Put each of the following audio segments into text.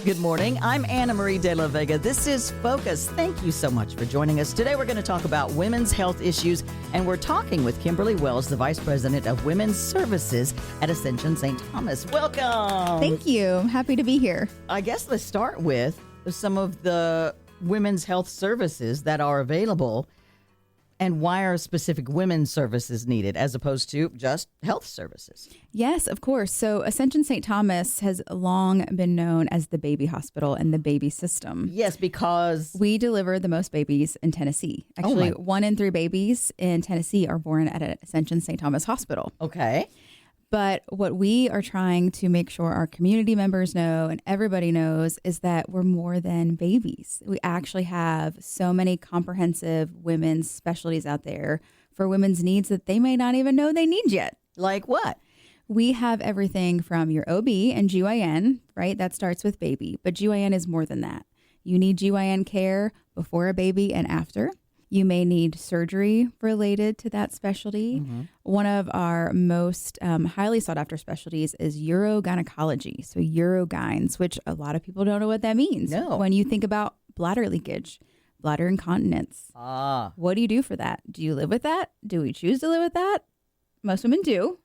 Good morning. I'm Anna Marie de la Vega. This is Focus. Thank you so much for joining us. Today we're going to talk about women's health issues, and we're talking with Kimberly Wells, the Vice President of Women's Services at Ascension Saint Thomas. Welcome. Thank you. I'm happy to be here. I guess let's start with some of the women's health services that are available and why are specific women's services needed as opposed to just health services? Yes, of course. So Ascension Saint Thomas has long been known as the baby hospital and the baby system. Yes, because we deliver the most babies in Tennessee. Actually, 1 in 3 babies in Tennessee are born at an Ascension Saint Thomas hospital. Okay. But what we are trying to make sure our community members know and everybody knows is that we're more than babies. We actually have so many comprehensive women's specialties out there for women's needs that they may not even know they need yet. Like what? We have everything from your OB and GYN, right? That starts with baby, but GYN is more than that. You need GYN care before a baby and after. You may need surgery related to that specialty. Mm-hmm. One of our most highly sought after specialties is urogynecology. So urogynes, which a lot of people don't know what that means. No. When you think about bladder leakage, bladder incontinence. What do you do for that? Do you live with that? Do we choose to live with that? Most women do.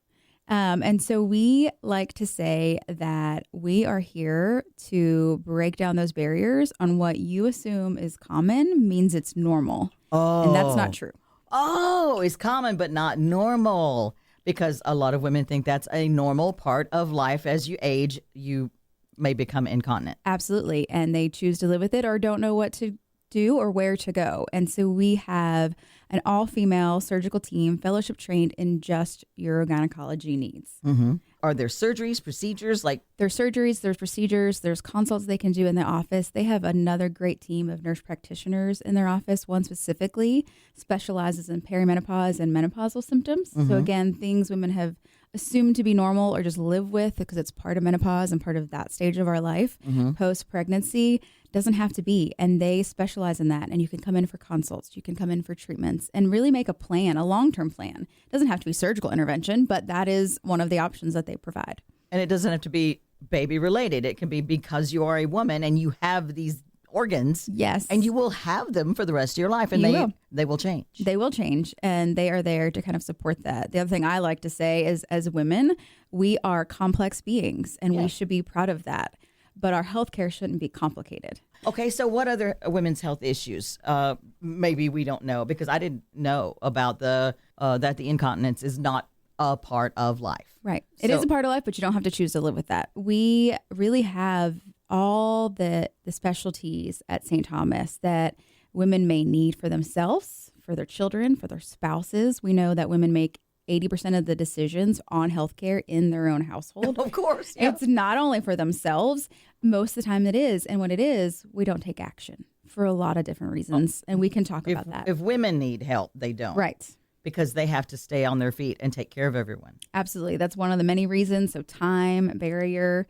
And so we like to say that we are here to break down those barriers on what you assume is common means it's normal. Oh. And that's not true. Oh, it's common but not normal, because a lot of women think that's a normal part of life. As you age, you may become incontinent. Absolutely. And they choose to live with it or don't know what to do or where to go. And so we have an all-female surgical team, fellowship trained in just urogynecology needs. Mm-hmm. Are there surgeries, procedures? There's surgeries, there's procedures, there's consults they can do in the office. They have another great team of nurse practitioners in their office. One specifically specializes in perimenopause and menopausal symptoms. Mm-hmm. So again, things women have assumed to be normal or just live with because it's part of menopause and part of that stage of our life. Mm-hmm. Post-pregnancy doesn't have to be, and they specialize in that. And you can come in for consults, you can come in for treatments and really make a plan, a long-term plan. It doesn't have to be surgical intervention, but that is one of the options that they provide. And it doesn't have to be baby related. It can be because you are a woman and you have these organs. Yes. And you will have them for the rest of your life, and they will change. They will change, and they are there to kind of support that. The other thing I like to say is, as women, we are complex beings, and we should be proud of that. But our healthcare shouldn't be complicated. Okay, so what other women's health issues maybe we don't know? Because I didn't know about that the incontinence is not a part of life. Right. It is a part of life, but you don't have to choose to live with that. We really have all the specialties at St. Thomas that women may need for themselves, for their children, for their spouses. We know that women make 80% of the decisions on healthcare in their own household. Of course. Yeah. It's not only for themselves. Most of the time it is. And when it is, we don't take action for a lot of different reasons. And we can talk about that. If women need help, they don't. Right. Because they have to stay on their feet and take care of everyone. Absolutely. That's one of the many reasons. So time, barrier,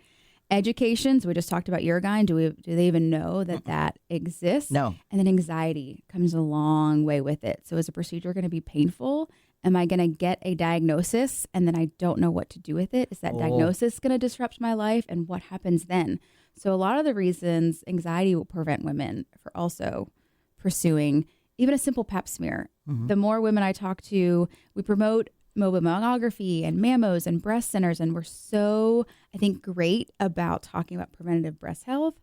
education. So we just talked about urogyne. Do they even know that exists? No. And then anxiety comes a long way with it. So is a procedure going to be painful? Am I going to get a diagnosis and then I don't know what to do with it? Is that diagnosis going to disrupt my life? And what happens then? So a lot of the reasons anxiety will prevent women for also pursuing even a simple pap smear. Mm-hmm. The more women I talk to, we promote mobile mammography and mammos and breast centers. And we're so, I think, great about talking about preventative breast health.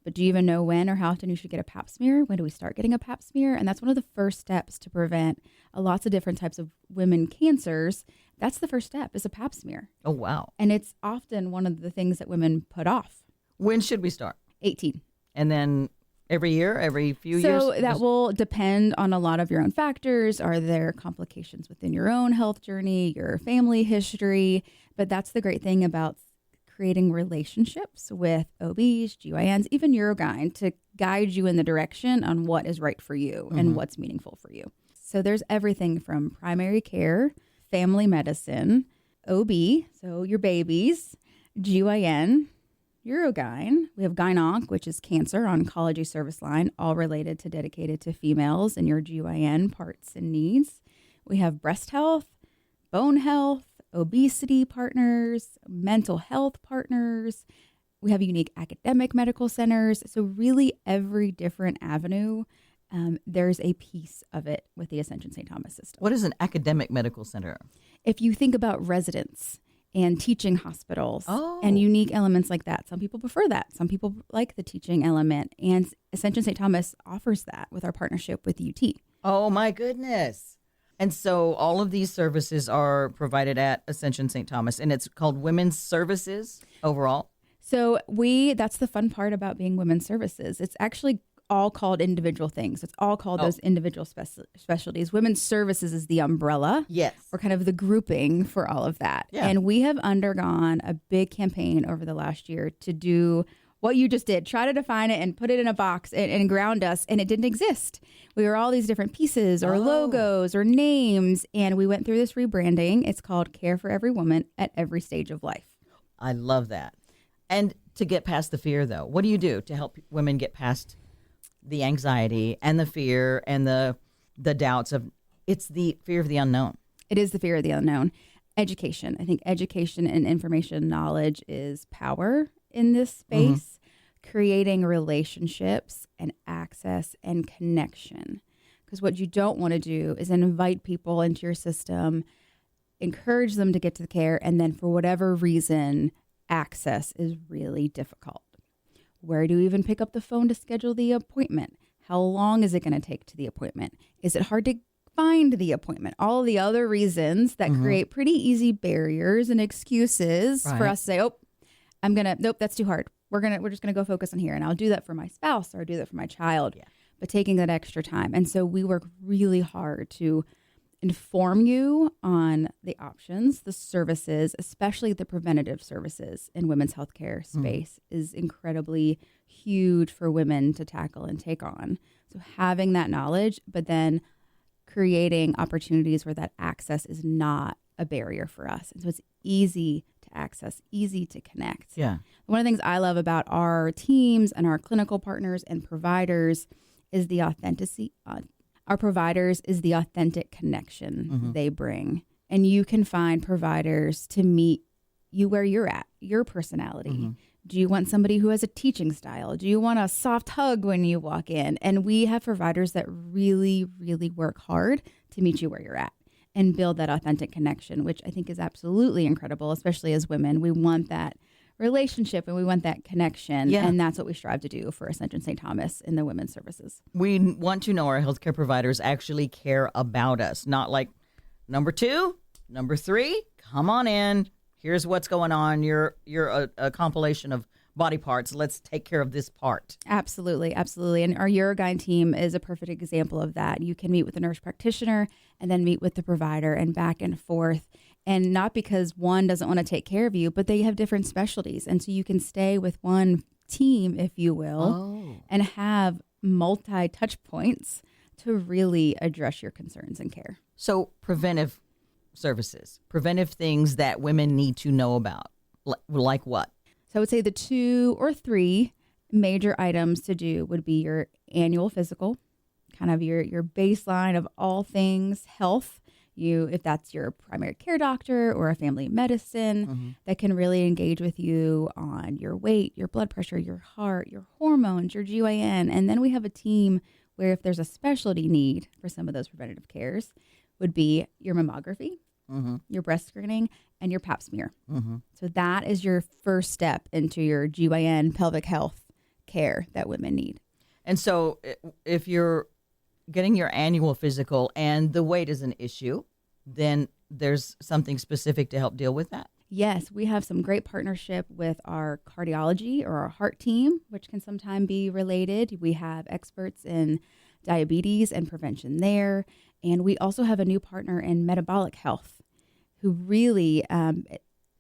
But do you even know when or how often you should get a pap smear? When do we start getting a pap smear? And that's one of the first steps to prevent lots of different types of women cancers. That's the first step, is a pap smear. Oh, wow. And it's often one of the things that women put off. When should we start? 18. And then every year, every few years? So that will depend on a lot of your own factors. Are there complications within your own health journey, your family history? But that's the great thing about creating relationships with OBs, GYNs, even urogyne to guide you in the direction on what is right for you and what's meaningful for you. So there's everything from primary care, family medicine, OB, so your babies, GYN, urogyne. We have gyn-onc, which is cancer oncology service line, all related to dedicated to females and your GYN parts and needs. We have breast health, bone health, obesity partners, mental health partners, We have unique academic medical centers. So really every different avenue, there's a piece of it with the Ascension Saint Thomas system. What is an academic medical center? If you think about residents and teaching hospitals and unique elements like that, some people prefer that. Some people like the teaching element. And Ascension Saint Thomas offers that with our partnership with UT. Oh, my goodness. And so all of these services are provided at Ascension Saint Thomas, and it's called Women's Services overall. So that's the fun part about being women's services. It's actually all called individual things. It's all called those individual specialties. Women's services is the umbrella. Yes. Or kind of the grouping for all of that. Yeah. And we have undergone a big campaign over the last year to do what you just did, try to define it and put it in a box and ground us, and it didn't exist. We were all these different pieces or logos or names, and we went through this rebranding. It's called Care for Every Woman at Every Stage of Life. I love that. And to get past the fear, though, what do you do to help women get past the anxiety and the fear and the doubts of, it's the fear of the unknown? It is the fear of the unknown. Education. I think education and information knowledge is power in this space, creating relationships and access and connection. Because what you don't want to do is invite people into your system, encourage them to get to the care, and then for whatever reason, access is really difficult. Where do you even pick up the phone to schedule the appointment? How long is it going to take to the appointment? Is it hard to find the appointment? All the other reasons that create pretty easy barriers and excuses for us to say, nope, that's too hard. We're just gonna go focus on here, and I'll do that for my spouse or I'll do that for my child. Yeah. But taking that extra time, and so we work really hard to inform you on the options, the services, especially the preventative services in women's healthcare space is incredibly huge for women to tackle and take on. So having that knowledge, but then creating opportunities where that access is not a barrier for us. And so it's easy to access, easy to connect. Yeah. One of the things I love about our teams and our clinical partners and providers is the authenticity. Our providers is the authentic connection they bring. And you can find providers to meet you where you're at, your personality. Do you want somebody who has a teaching style? Do you want a soft hug when you walk in? And we have providers that really, really work hard to meet you where you're at and build that authentic connection, which I think is absolutely incredible, especially as women. We want that relationship and we want that connection. Yeah. And that's what we strive to do for Ascension Saint Thomas in the women's services. We want to know our healthcare providers actually care about us, not like number 2, number 3, come on in. Here's what's going on. You're a compilation of body parts. Let's take care of this part. Absolutely. Absolutely. And our Urogyne team is a perfect example of that. You can meet with a nurse practitioner and then meet with the provider and back and forth. And not because one doesn't want to take care of you, but they have different specialties. And so you can stay with one team, if you will, and have multi-touch points to really address your concerns and care. So preventive services, preventive things that women need to know about, like what? So I would say the 2 or 3 major items to do would be your annual physical, kind of your baseline of all things health. If that's your primary care doctor or a family medicine that can really engage with you on your weight, your blood pressure, your heart, your hormones, your GYN. And then we have a team where if there's a specialty need for some of those preventative cares would be your mammography, your breast screening, and your pap smear. So that is your first step into your GYN pelvic health care that women need. And so if you're getting your annual physical and the weight is an issue, then there's something specific to help deal with that? Yes, we have some great partnership with our cardiology or our heart team, which can sometimes be related. We have experts in diabetes and prevention there. And we also have a new partner in metabolic health who really, a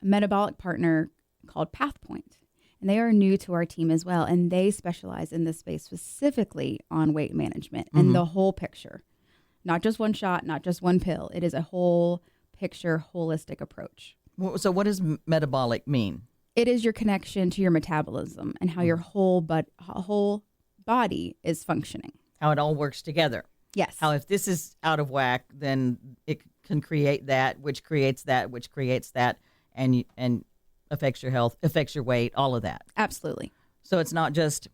metabolic partner called PathPoint. And they are new to our team as well. And they specialize in this space specifically on weight management and the whole picture. Not just one shot, not just one pill. It is a whole picture, holistic approach. So what does metabolic mean? It is your connection to your metabolism and how your whole body is functioning. How it all works together. Yes. How if this is out of whack, then it can create that, which creates that, which creates that, and affects your health, affects your weight, all of that. Absolutely. So it's not just,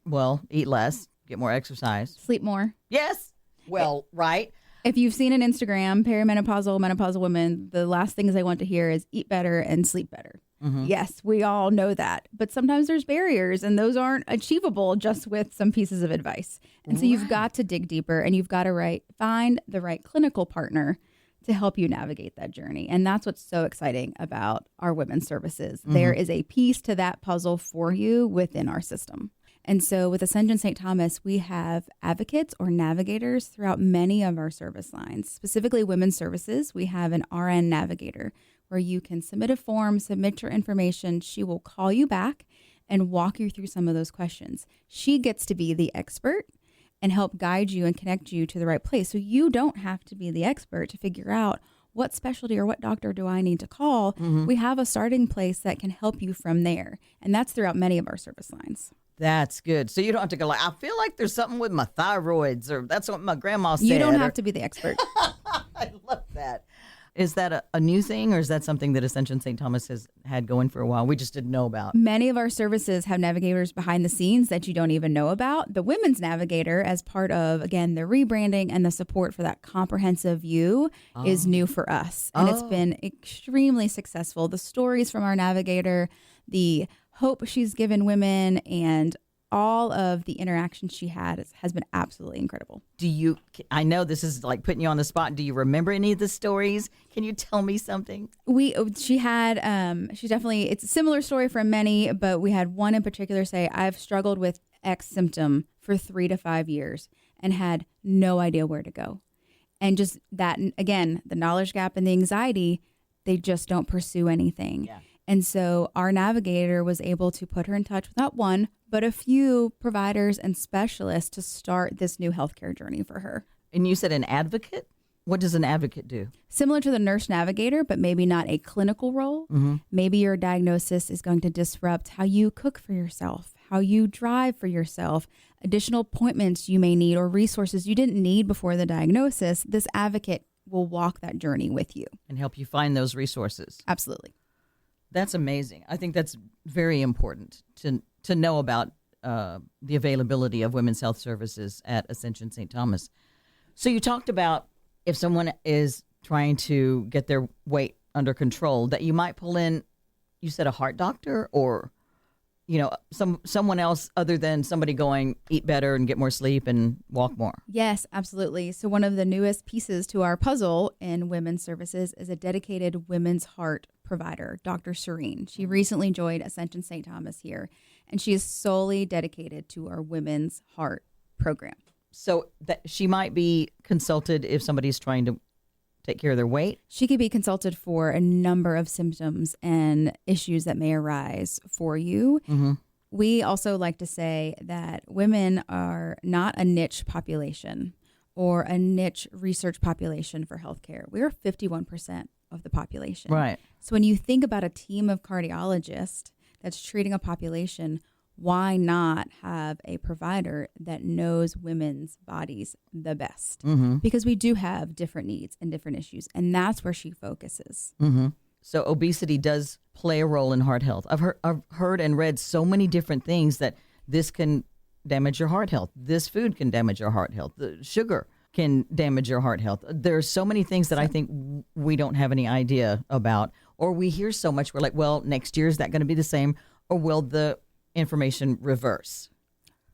well, eat less, get more exercise. Sleep more. Yes. Well, right. If you've seen an Instagram, perimenopausal, menopausal women, the last things they want to hear is eat better and sleep better. Mm-hmm. Yes, we all know that. But sometimes there's barriers, and those aren't achievable just with some pieces of advice. And so you've got to dig deeper, and you've got to find the right clinical partner to help you navigate that journey. And that's what's so exciting about our women's services. Mm-hmm. There is a piece to that puzzle for you within our system. And so with Ascension Saint Thomas, we have advocates or navigators throughout many of our service lines. Specifically women's services, we have an RN navigator where you can submit a form, submit your information. She will call you back and walk you through some of those questions. She gets to be the expert and help guide you and connect you to the right place. So you don't have to be the expert to figure out what specialty or what doctor do I need to call. Mm-hmm. We have a starting place that can help you from there. And that's throughout many of our service lines. That's good. So you don't have to go like, I feel like there's something with my thyroids, or that's what my grandma said. You don't have to be the expert. I love that. Is that a new thing, or is that something that Ascension Saint Thomas has had going for a while? We just didn't know about. Many of our services have navigators behind the scenes that you don't even know about. The Women's Navigator, as part of, again, the rebranding and the support for that comprehensive view, is new for us. And it's been extremely successful. The stories from our navigator, the hope she's given women, and all of the interactions she had has been absolutely incredible. I know this is like putting you on the spot. Do you remember any of the stories? Can you tell me something? She definitely, it's a similar story from many, but we had one in particular say, I've struggled with X symptom for 3 to 5 years and had no idea where to go. And just that, again, the knowledge gap and the anxiety, they just don't pursue anything. Yeah. And so our navigator was able to put her in touch with not one, but a few providers and specialists to start this new healthcare journey for her. And you said an advocate? What does an advocate do? Similar to the nurse navigator, but maybe not a clinical role. Mm-hmm. Maybe your diagnosis is going to disrupt how you cook for yourself, how you drive for yourself, additional appointments you may need or resources you didn't need before the diagnosis. This advocate will walk that journey with you. And help you find those resources. Absolutely. That's amazing. I think that's very important to know about the availability of women's health services at Ascension Saint Thomas. So you talked about if someone is trying to get their weight under control, that you might pull in, you said a heart doctor, or someone else other than somebody going eat better and get more sleep and walk more. Yes, absolutely. So one of the newest pieces to our puzzle in women's services is a dedicated women's heart provider, Dr. Serene. She recently joined Ascension Saint Thomas here, and she is solely dedicated to our women's heart program. So that she might be consulted if somebody's trying to take care of their weight? She could be consulted for a number of symptoms and issues that may arise for you. Mm-hmm. We also like to say that women are not a niche population or a niche research population for healthcare. We are 51% of the population. Right. So when you think about a team of cardiologists that's treating a population, why not have a provider that knows women's bodies the best? Mm-hmm. Because we do have different needs and different issues, and that's where she focuses. Mm-hmm. So obesity does play a role in heart health. I've heard and read so many different things that this can damage your heart health. This food can damage your heart health. The sugar can damage your heart health. There are so many things that I think we don't have any idea about, or we hear so much. We're like, well, next year, is that going to be the same, or will the information reverse?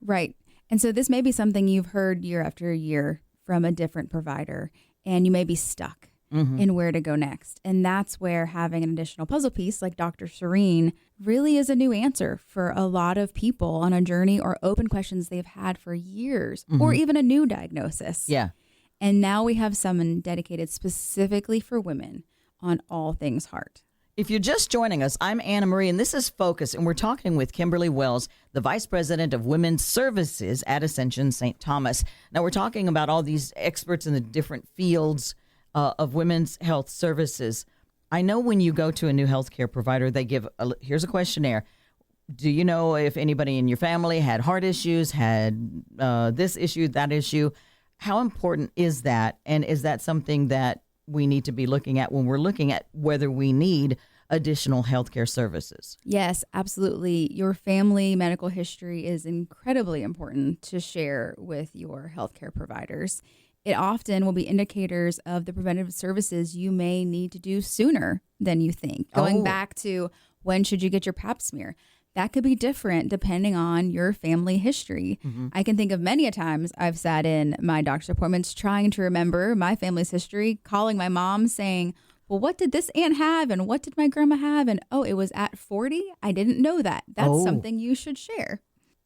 Right. And so this may be something you've heard year after year from a different provider, and you may be stuck in where to go next. And that's where having an additional puzzle piece like Dr. Serene really is a new answer for a lot of people on a journey or open questions they've had for years, or even a new diagnosis. Yeah. And now we have someone dedicated specifically for women on all things heart. If you're just joining us, I'm Anna Marie, and this is Focus, and we're talking with Kimberly Wells, the Vice President of Women's Services at Ascension Saint Thomas. Now, we're talking about all these experts in the different fields of women's health services. I know when you go to a new healthcare provider, they give, here's a questionnaire. Do you know if anybody in your family had heart issues, had this issue, that issue? How important is that? And is that something that we need to be looking at when we're looking at whether we need additional healthcare services? Yes, absolutely. Your family medical history is incredibly important to share with your healthcare providers. It often will be indicators of the preventative services you may need to do sooner than you think. Going back to when should you get your pap smear? That could be different depending on your family history. I can think of many a times I've sat in my doctor's appointments trying to remember my family's history, calling my mom saying, well, what did this aunt have and what did my grandma have? And it was at 40. I didn't know that. That's something you should share.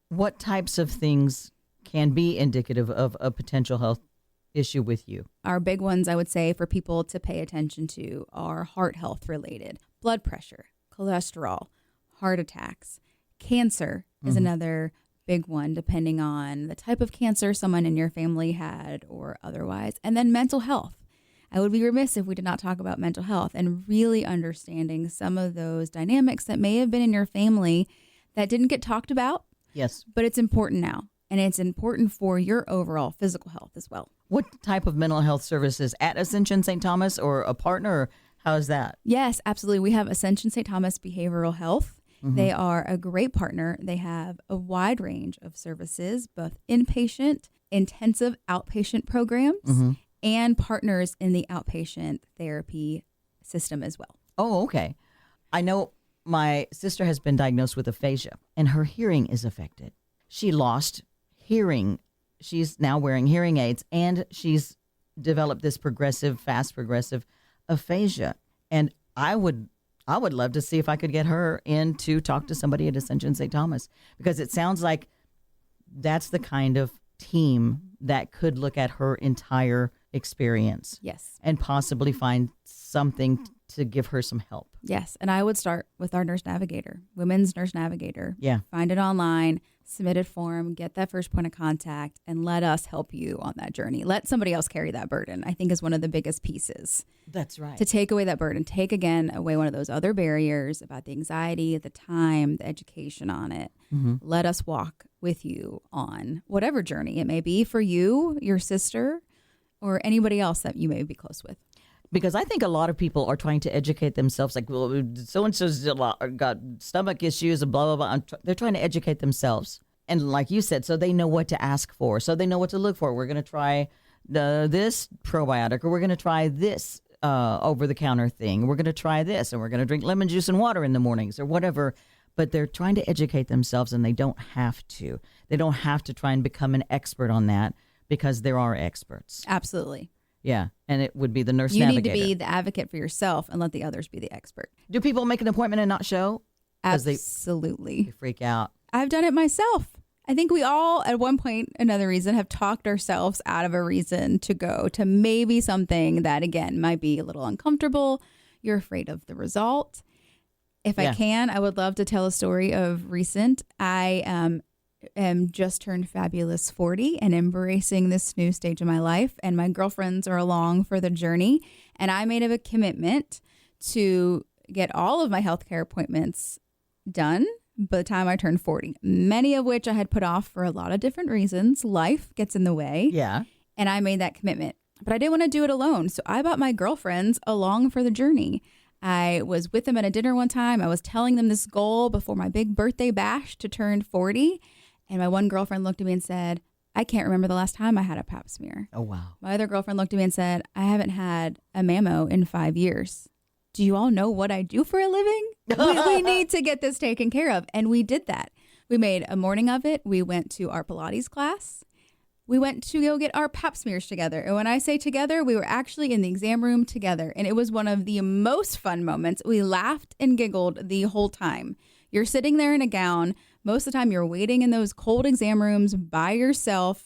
What types of things can be indicative of a potential health issue with you? Our big ones, I would say, for people to pay attention to are heart health related, blood pressure, cholesterol, heart attacks. Cancer is another big one, depending on the type of cancer someone in your family had or otherwise. And then mental health. I would be remiss if we did not talk about mental health and really understanding some of those dynamics that may have been in your family that didn't get talked about. Yes. But it's important now. And it's important for your overall physical health as well. What type of mental health services at Ascension Saint Thomas or a partner? Or how's that? Yes, absolutely. We have Ascension Saint Thomas Behavioral Health. They are a great partner. They have a wide range of services, both inpatient, intensive outpatient programs, and partners in the outpatient therapy system as well. Oh, okay. I know my sister has been diagnosed with aphasia, and her hearing is affected. She lost hearing. She's now wearing hearing aids, and she's developed this fast progressive aphasia. And I would love to see if I could get her in to talk to somebody at Ascension Saint Thomas, because it sounds like that's the kind of team that could look at her entire experience. Yes. And possibly find something to give her some help. Yes. And I would start with our nurse navigator, women's nurse navigator. Yeah. Find it online, submit a form, get that first point of contact, and let us help you on that journey. Let somebody else carry that burden, I think, is one of the biggest pieces. That's right. To take away that burden, take again away one of those other barriers about the anxiety, the time, the education on it. Let us walk with you on whatever journey it may be for you, your sister, or anybody else that you may be close with. Because I think a lot of people are trying to educate themselves, like, well, so-and-so's got stomach issues and blah, blah, blah. They're trying to educate themselves. And like you said, so they know what to ask for. So they know what to look for. We're going to try this probiotic, or we're going to try this over-the-counter thing. We're going to try this, and we're going to drink lemon juice and water in the mornings or whatever. But they're trying to educate themselves, and they don't have to. They don't have to try and become an expert on that, because there are experts. Absolutely. Yeah, and it would be the nurse You navigator. need to be the advocate for yourself and let the others be the expert. Do people make an appointment and not show? Absolutely. They freak out. I've done it myself. I think we all, at one point, another reason, have talked ourselves out of a reason to go to maybe something that, again, might be a little uncomfortable. You're afraid of the result. If I can, I would love to tell a story of recent. I am just turned fabulous 40 and embracing this new stage of my life. And my girlfriends are along for the journey. And I made a commitment to get all of my healthcare appointments done by the time I turned 40, many of which I had put off for a lot of different reasons. Life gets in the way. Yeah. And I made that commitment. But I didn't want to do it alone. So I brought my girlfriends along for the journey. I was with them at a dinner one time. I was telling them this goal before my big birthday bash to turn 40. And my one girlfriend looked at me and said, I can't remember the last time I had a pap smear. Oh, wow. My other girlfriend looked at me and said, I haven't had a mammo in 5 years. Do you all know what I do for a living? We need to get this taken care of. And we did that. We made a morning of it. We went to our Pilates class. We went to go get our pap smears together. And when I say together, we were actually in the exam room together. And it was one of the most fun moments. We laughed and giggled the whole time. You're sitting there in a gown. Most of the time you're waiting in those cold exam rooms by yourself.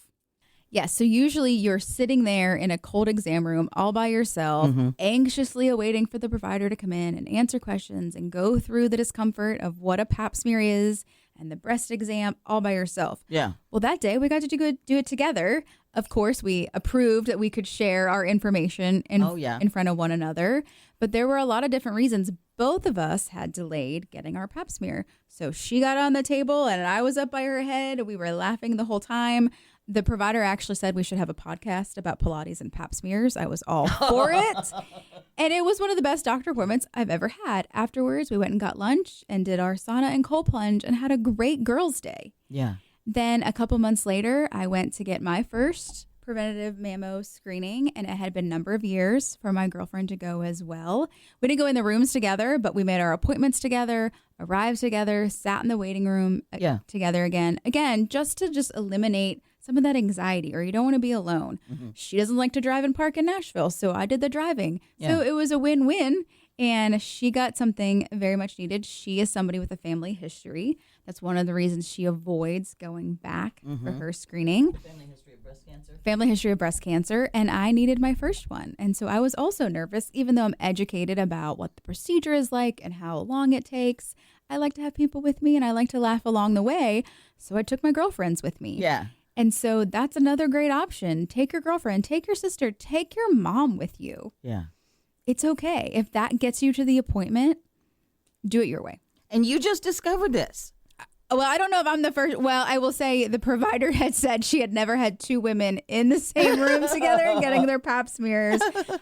Yes, so usually you're sitting there in a cold exam room all by yourself, anxiously awaiting for the provider to come in and answer questions and go through the discomfort of what a pap smear is and the breast exam all by yourself. Yeah. Well, that day we got to do it together. Of course, we approved that we could share our information in front of one another. But there were a lot of different reasons. Both of us had delayed getting our pap smear. So she got on the table and I was up by her head. We were laughing the whole time. The provider actually said we should have a podcast about Pilates and pap smears. I was all for it. And it was one of the best doctor appointments I've ever had. Afterwards, we went and got lunch and did our sauna and cold plunge and had a great girls' day. Yeah. Then a couple months later, I went to get my first preventative mammo screening, and it had been a number of years for my girlfriend to go as well. We didn't go in the rooms together, but we made our appointments together, arrived together, sat in the waiting room together again, just to eliminate some of that anxiety, or you don't want to be alone. Mm-hmm. She doesn't like to drive and park in Nashville, so I did the driving. Yeah. So it was a win-win, and she got something very much needed. She is somebody with a family history. That's one of the reasons she avoids going back for her screening. Family history of breast cancer. Family history of breast cancer, and I needed my first one. And so I was also nervous, even though I'm educated about what the procedure is like and how long it takes. I like to have people with me, and I like to laugh along the way. So I took my girlfriends with me. Yeah. And so that's another great option. Take your girlfriend, take your sister, take your mom with you. Yeah. It's okay. If that gets you to the appointment, do it your way. And you just discovered this. Well, I don't know if I'm the first. Well, I will say the provider had said she had never had two women in the same room together getting their pap smears.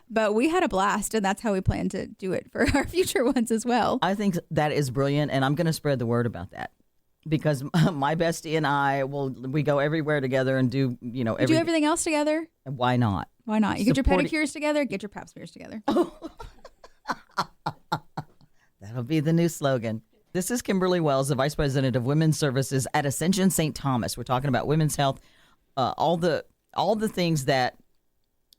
But we had a blast, and that's how we plan to do it for our future ones as well. I think that is brilliant, and I'm going to spread the word about that. Because my bestie and I we go everywhere together and do, do everything else together. Why not? Why not? You get your pedicures together, get your pap smears together. That'll be the new slogan. This is Kimberly Wells, the Vice President of Women's Services at Ascension Saint Thomas. We're talking about women's health, all the things that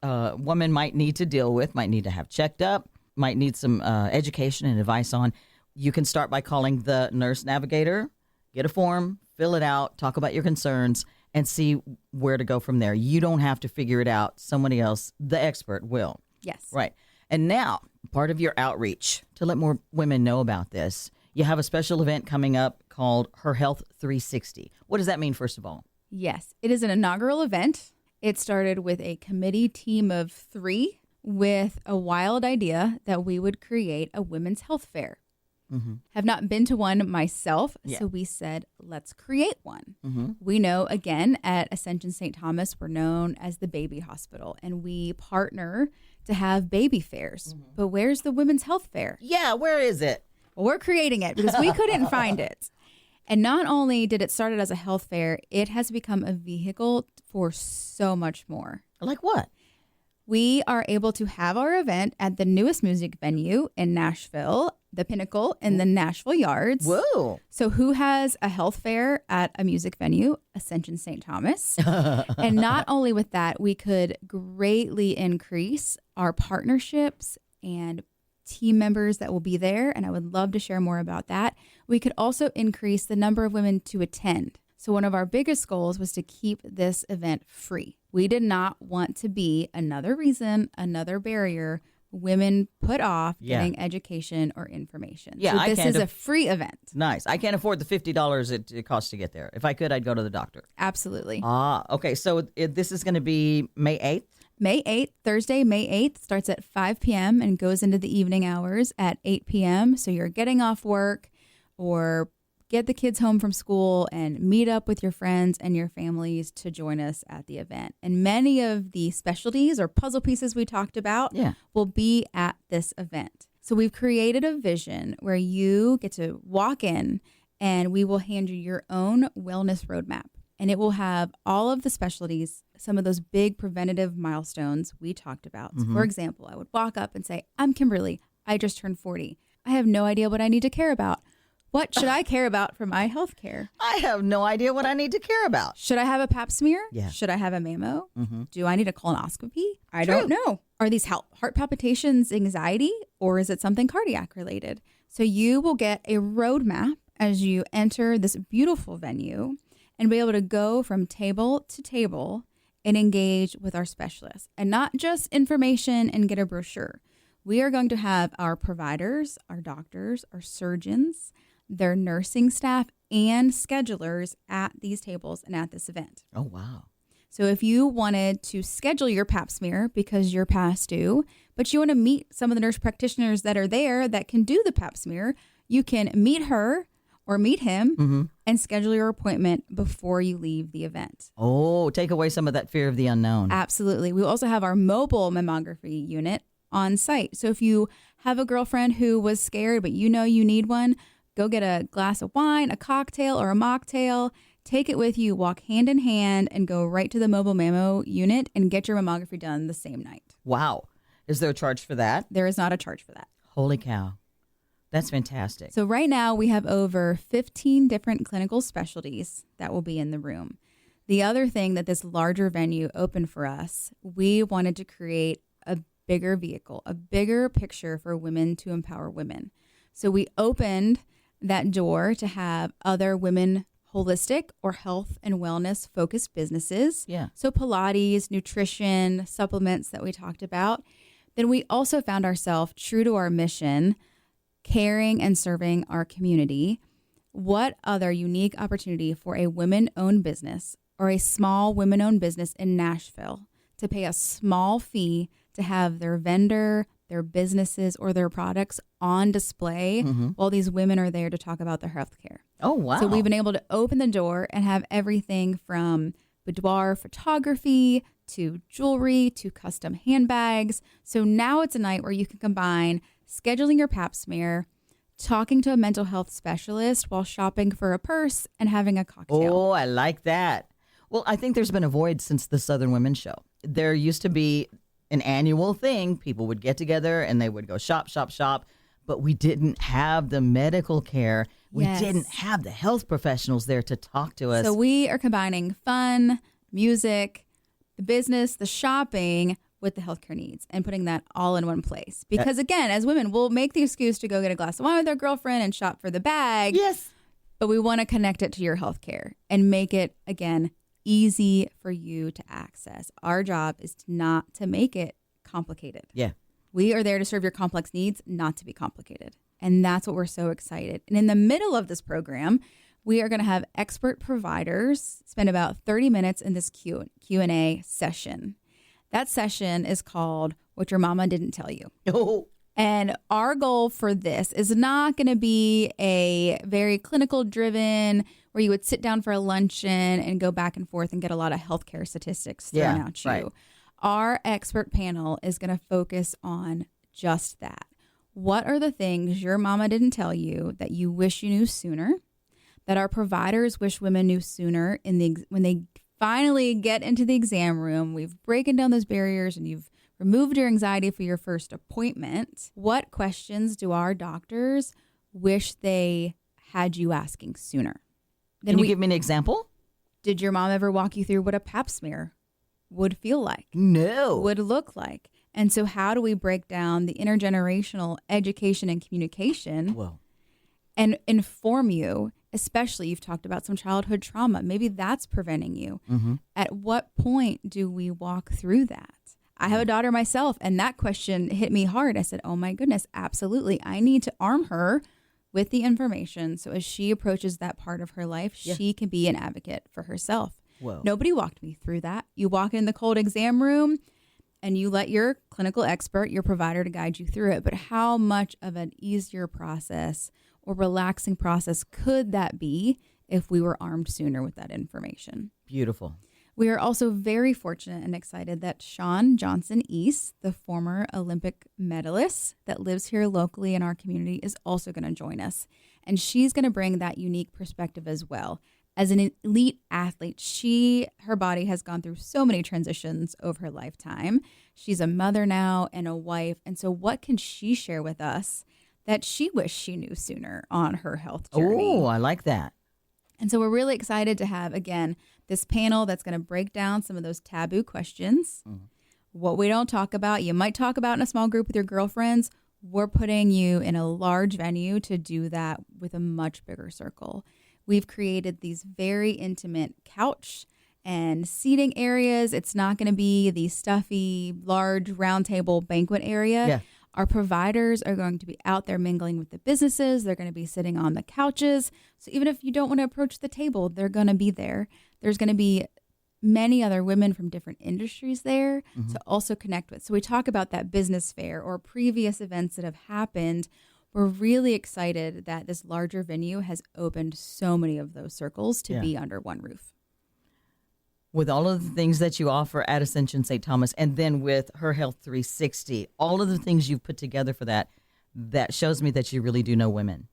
women might need to deal with, might need to have checked up, might need some education and advice on. You can start by calling the nurse navigator. Get a form, fill it out, talk about your concerns, and see where to go from there. You don't have to figure it out. Somebody else, the expert, will. Yes. Right. And now, part of your outreach to let more women know about this, you have a special event coming up called Her Health 360. What does that mean, first of all? Yes. It is an inaugural event. It started with a committee team of 3 with a wild idea that we would create a women's health fair. Mm-hmm. Have not been to one myself, so we said, let's create one. Mm-hmm. We know, again, at Ascension Saint Thomas, we're known as the baby hospital, and we partner to have baby fairs. Mm-hmm. But where's the women's health fair? Yeah, where is it? Well, we're creating it because we couldn't find it. And not only did it start as a health fair, it has become a vehicle for so much more. Like what? We are able to have our event at the newest music venue in Nashville, the Pinnacle in the Nashville Yards. Whoa. So who has a health fair at a music venue? Ascension Saint Thomas. And not only with that, we could greatly increase our partnerships and team members that will be there. And I would love to share more about that. We could also increase the number of women to attend. So one of our biggest goals was to keep this event free. We did not want to be another reason, another barrier women put off getting education or information. Yeah, so this is a free event. Nice. I can't afford the $50 it costs to get there. If I could, I'd go to the doctor. Absolutely. Okay. So this is going to be May 8th? May 8th, Thursday, May 8th, starts at 5 p.m. and goes into the evening hours at 8 p.m. So you're getting off work or get the kids home from school and meet up with your friends and your families to join us at the event. And many of the specialties or puzzle pieces we talked about will be at this event. So we've created a vision where you get to walk in and we will hand you your own wellness roadmap. And it will have all of the specialties, some of those big preventative milestones we talked about. So for example, I would walk up and say, I'm Kimberly. I just turned 40. I have no idea what I need to care about. What should I care about for my health care? I have no idea what I need to care about. Should I have a pap smear? Yeah. Should I have a mammo? Mm-hmm. Do I need a colonoscopy? I don't know. Are these heart palpitations anxiety, or is it something cardiac related? So you will get a roadmap as you enter this beautiful venue and be able to go from table to table and engage with our specialists. And not just information and get a brochure. We are going to have our providers, our doctors, our surgeons, their nursing staff, and schedulers at these tables and at this event. Oh, wow. So if you wanted to schedule your pap smear because you're past due, but you want to meet some of the nurse practitioners that are there that can do the pap smear, you can meet her or meet him and schedule your appointment before you leave the event. Oh, take away some of that fear of the unknown. Absolutely. We also have our mobile mammography unit on site. So if you have a girlfriend who was scared, but you know you need one, go get a glass of wine, a cocktail, or a mocktail. Take it with you, walk hand in hand, and go right to the mobile mammo unit and get your mammography done the same night. Wow. Is there a charge for that? There is not a charge for that. Holy cow. That's fantastic. So right now we have over 15 different clinical specialties that will be in the room. The other thing that this larger venue opened for us, we wanted to create a bigger vehicle, a bigger picture for women to empower women. So we opened that door to have other women holistic or health and wellness focused businesses. Yeah. So Pilates, nutrition, supplements that we talked about. Then we also found ourselves true to our mission, caring and serving our community. What other unique opportunity for a women-owned business or a small women-owned business in Nashville to pay a small fee to have their vendor, their businesses, or their products on display while these women are there to talk about their health care. Oh, wow. So we've been able to open the door and have everything from boudoir photography to jewelry to custom handbags. So now it's a night where you can combine scheduling your pap smear, talking to a mental health specialist while shopping for a purse and having a cocktail. Oh, I like that. Well, I think there's been a void since the Southern Women's Show. There used to be an annual thing. People would get together and they would go shop, shop, shop. But we didn't have the medical care. We didn't have the health professionals there to talk to us. So we are combining fun, music, the business, the shopping with the healthcare needs and putting that all in one place. Because again, as women, we'll make the excuse to go get a glass of wine with our girlfriend and shop for the bag. Yes. But we want to connect it to your healthcare and make it, again, easy for you to access. Our job is not to make it complicated. Yeah. We are there to serve your complex needs, not to be complicated. And that's what we're so excited. And in the middle of this program, we are going to have expert providers spend about 30 minutes in this Q&A session. That session is called What Your Mama Didn't Tell You. Oh. And our goal for this is not going to be a very clinical driven where you would sit down for a luncheon and go back and forth and get a lot of healthcare statistics thrown at you. Right. Our expert panel is going to focus on just that. What are the things your mama didn't tell you that you wish you knew sooner, that our providers wish women knew sooner when they finally get into the exam room? We've broken down those barriers and you've removed your anxiety for your first appointment. What questions do our doctors wish they had you asking sooner? Can you give me an example? Did your mom ever walk you through what a pap smear would feel like? No. Would look like? And so how do we break down the intergenerational education and communication and inform you, especially you've talked about some childhood trauma. Maybe that's preventing you. Mm-hmm. At what point do we walk through that? I have a daughter myself, and that question hit me hard. I said, oh my goodness, absolutely. I need to arm her with the information so as she approaches that part of her life, she can be an advocate for herself. Whoa. Nobody walked me through that. You walk in the cold exam room and you let your clinical expert, your provider, to guide you through it. But how much of an easier process or relaxing process could that be if we were armed sooner with that information? Beautiful. We are also very fortunate and excited that Shawn Johnson East, the former Olympic medalist that lives here locally in our community, is also going to join us. And she's going to bring that unique perspective as well. As an elite athlete, her body has gone through so many transitions over her lifetime. She's a mother now and a wife. And so what can she share with us that she wished she knew sooner on her health journey? Oh, I like that. And so we're really excited to have, again, this panel that's going to break down some of those taboo questions. Mm-hmm. What we don't talk about, you might talk about in a small group with your girlfriends. We're putting you in a large venue to do that with a much bigger circle. We've created these very intimate couch and seating areas. It's not going to be the stuffy, large round table banquet area. Yeah. Our providers are going to be out there mingling with the businesses. They're going to be sitting on the couches. So even if you don't want to approach the table, they're going to be there. There's going to be many other women from different industries there to also connect with. So we talk about that business fair or previous events that have happened. We're really excited that this larger venue has opened so many of those circles to be under one roof. With all of the things that you offer at Ascension Saint Thomas, and then with Her Health 360, all of the things you've put together for that shows me that you really do know women,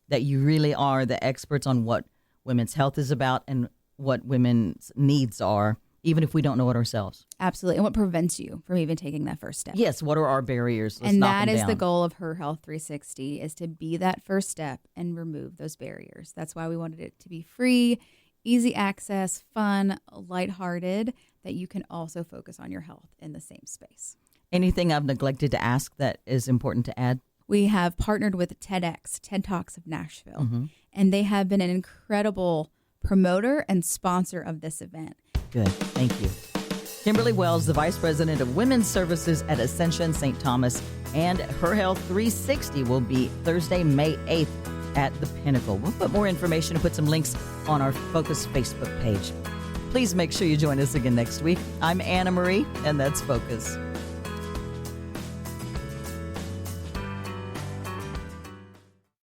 that you really are the experts on what women's health is about and what women's needs are, even if we don't know it ourselves. Absolutely. And what prevents you from even taking that first step? Yes. What are our barriers? Let's and knock that them is down. the goal of Her Health 360, is to be that first step and remove those barriers. That's why we wanted it to be free, easy access, fun, lighthearted, that you can also focus on your health in the same space. Anything I've neglected to ask that is important to add? We have partnered with TEDx, TED Talks of Nashville, Mm-hmm. and they have been an incredible promoter and sponsor of this event. Good. Thank you. Kimberly Wells, the Vice President of Women's Services at Ascension Saint Thomas, and Her Health 360 will be Thursday, May 8th at the Pinnacle. We'll put more information and put some links on our Focus Facebook page. Please make sure you join us again next week. I'm Anna Marie, and that's Focus.